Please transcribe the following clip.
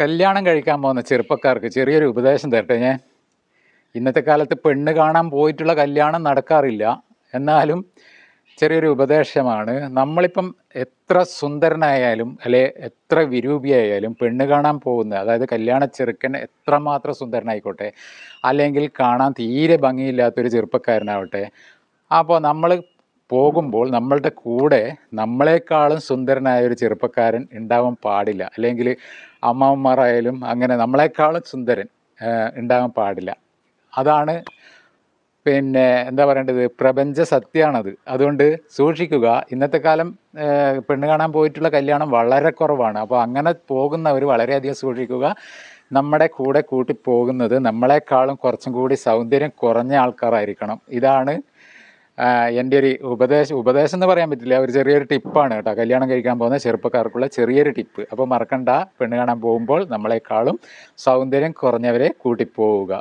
കല്യാണം കഴിക്കാൻ പോകുന്ന ചെറുപ്പക്കാർക്ക് ചെറിയൊരു ഉപദേശം തരട്ടെ ഞാൻ. ഇന്നത്തെ കാലത്ത് പെണ്ണ് കാണാൻ പോയിട്ടുള്ള കല്യാണം നടക്കാറില്ല. എന്നാലും ചെറിയൊരു ഉപദേശമാണ്. നമ്മളിപ്പം എത്ര സുന്ദരനായാലും അല്ലെ എത്ര വിരൂപിയായാലും പെണ്ണ് കാണാൻ പോകുന്ന, അതായത് കല്യാണ ചെറുക്കൻ എത്രമാത്രം സുന്ദരനായിക്കോട്ടെ, അല്ലെങ്കിൽ കാണാൻ തീരെ ഭംഗിയില്ലാത്തൊരു ചെറുപ്പക്കാരനാവട്ടെ, അപ്പോൾ നമ്മൾ പോകുമ്പോൾ നമ്മളുടെ കൂടെ നമ്മളെക്കാളും സുന്ദരനായ ഒരു ചെറുപ്പക്കാരൻ ഉണ്ടാവാൻ പാടില്ല. അല്ലെങ്കിൽ അമ്മമാരായാലും അങ്ങനെ നമ്മളെക്കാളും സുന്ദരൻ ഉണ്ടാവാൻ പാടില്ല. അതാണ് എന്താ പറയേണ്ടത്, പ്രപഞ്ച സത്യമാണത്. അതുകൊണ്ട് സൂക്ഷിക്കുക. ഇന്നത്തെ കാലം പെണ്ണ് കാണാൻ പോയിട്ടുള്ള കല്യാണം വളരെ കുറവാണ്. അപ്പോൾ അങ്ങനെ പോകുന്നവർ വളരെയധികം സൂക്ഷിക്കുക. നമ്മുടെ കൂടെ കൂട്ടി പോകുന്നത് നമ്മളെക്കാളും കുറച്ചും കൂടി സൗന്ദര്യം കുറഞ്ഞ ആൾക്കാരായിരിക്കണം. ഇതാണ് എൻ്റെ ഒരു ഉപദേശം എന്ന് പറയാൻ പറ്റില്ല, ഒരു ചെറിയൊരു ടിപ്പാണ് കേട്ടോ. കല്യാണം കഴിക്കാൻ പോകുന്ന ചെറുപ്പക്കാർക്കുള്ള ചെറിയൊരു ടിപ്പ്. അപ്പോൾ മറക്കണ്ട, പെണ്ണ് കാണാൻ പോകുമ്പോൾ നമ്മളെക്കാളും സൗന്ദര്യം കുറഞ്ഞവരെ കൂട്ടി പോവുക.